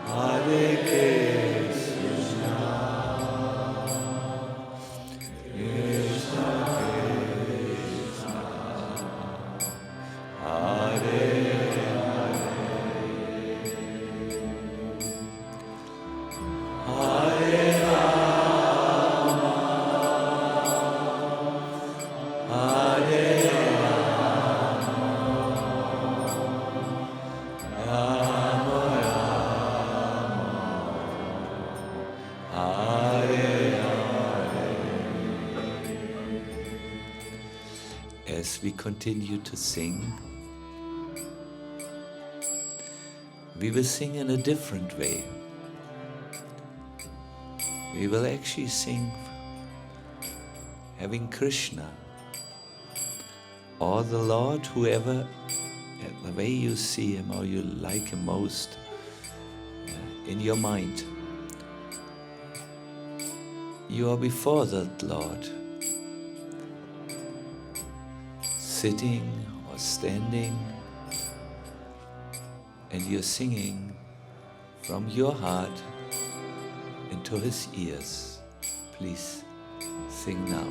Hare Krishna, Krishna Krishna, Hare Hare, Hare Rama, Hare Rama, as we continue to sing, we will sing in a different way. We will actually sing having Krishna or the Lord, whoever, the way you see him or you like him most, in your mind. you are before that Lord, sitting or standing, and you're singing from your heart into His ears. Please sing now.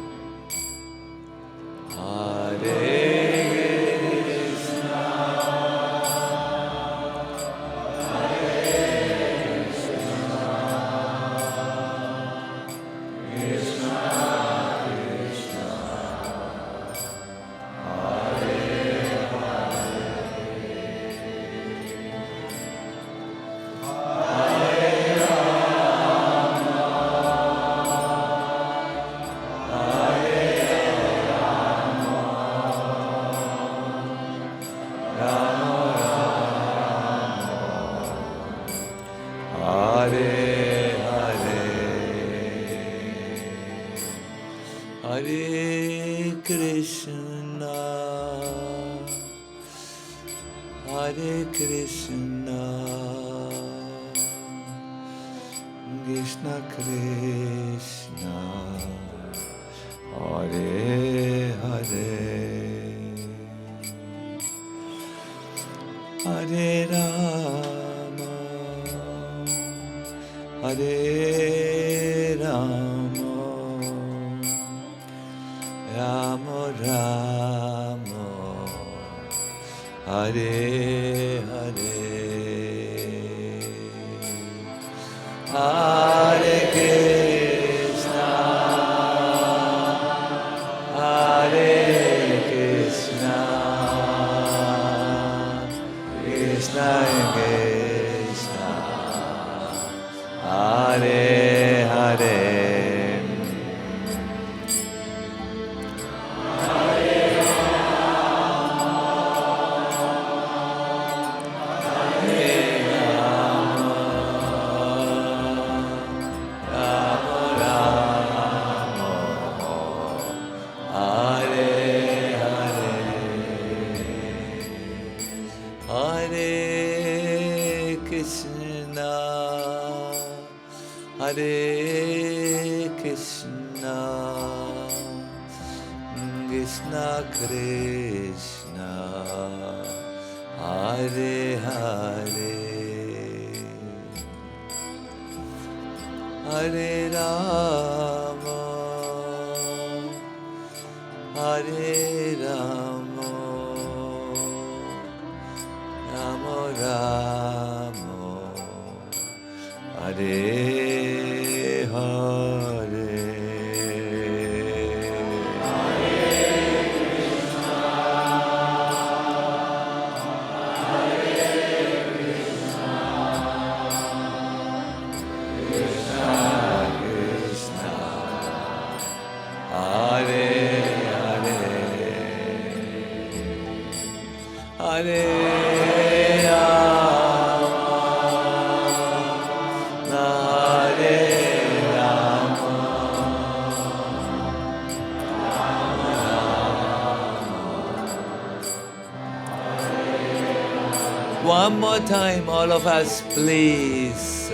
One more time, all of us, please.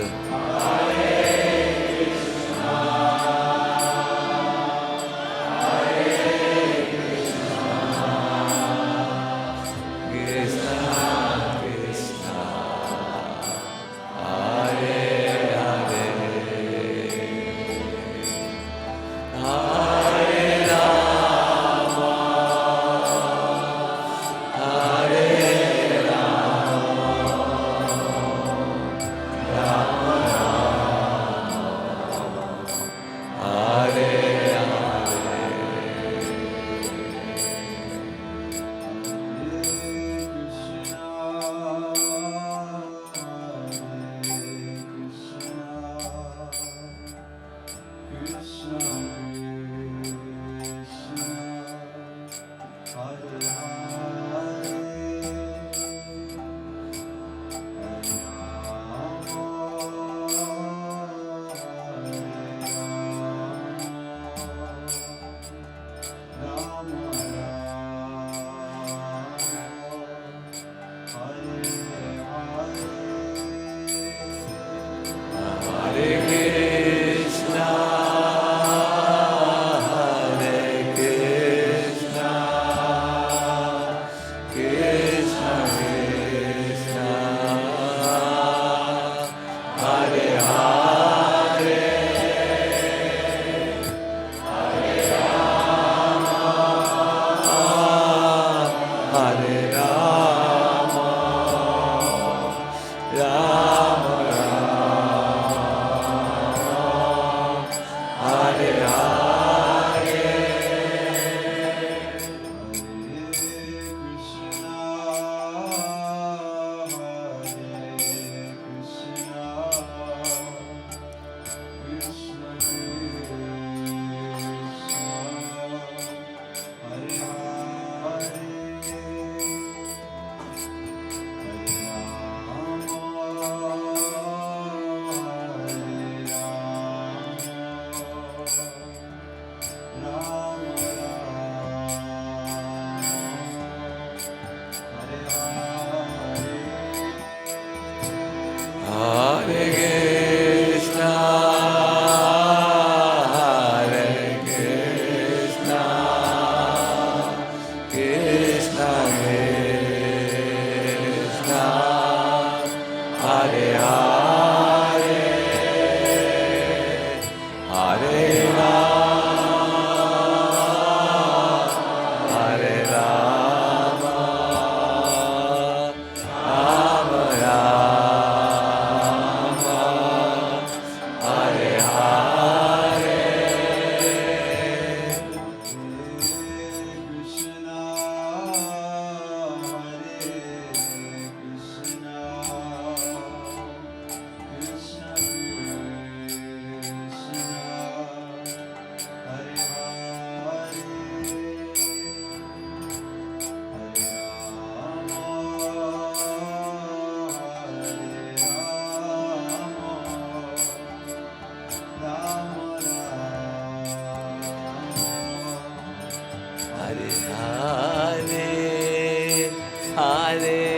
Hare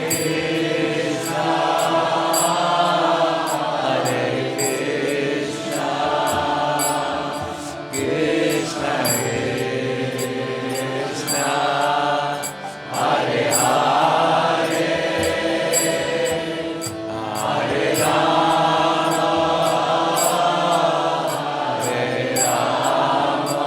Krishna, Hare Krishna, Krishna Krishna, Hare Hare, Hare Rama, Hare Rama,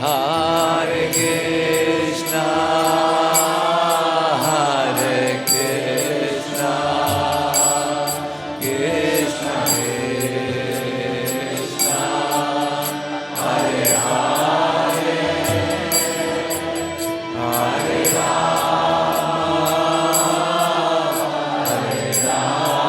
Hare Krishna, Hare Krishna, Krishna Krishna, Hare Hare, Hare Rama, Hare Rama,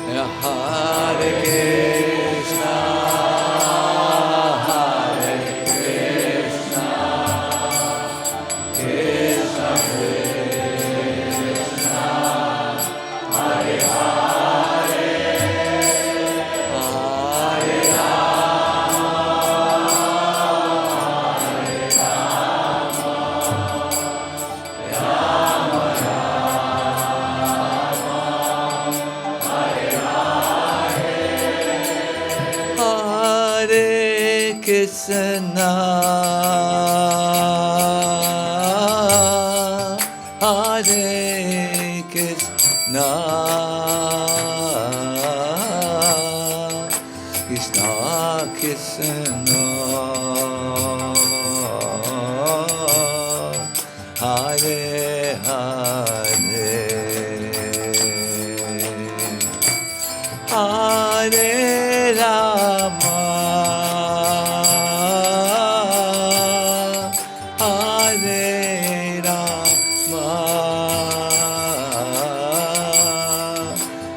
Rama Hare Krishna, Hare Krishna, Krishna Krishna, Hare Hare, Hare Rama, Hare Rama,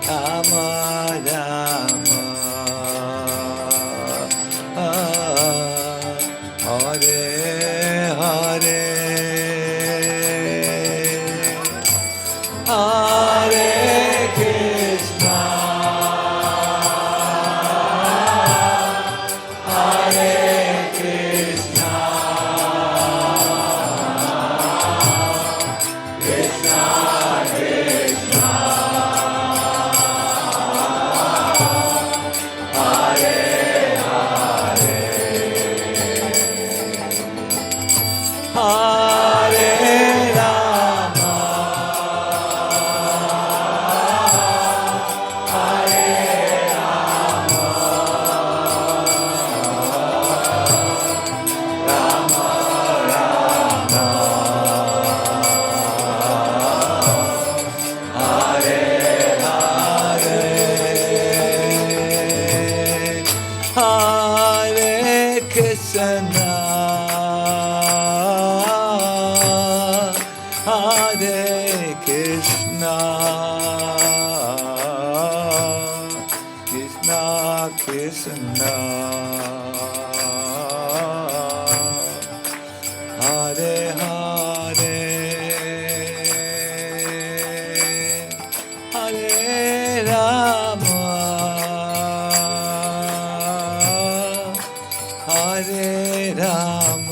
Rama Rama, Krishna, Hare Krishna, Krishna Krishna, Hare Hare, Hare Rama, Hare Rama,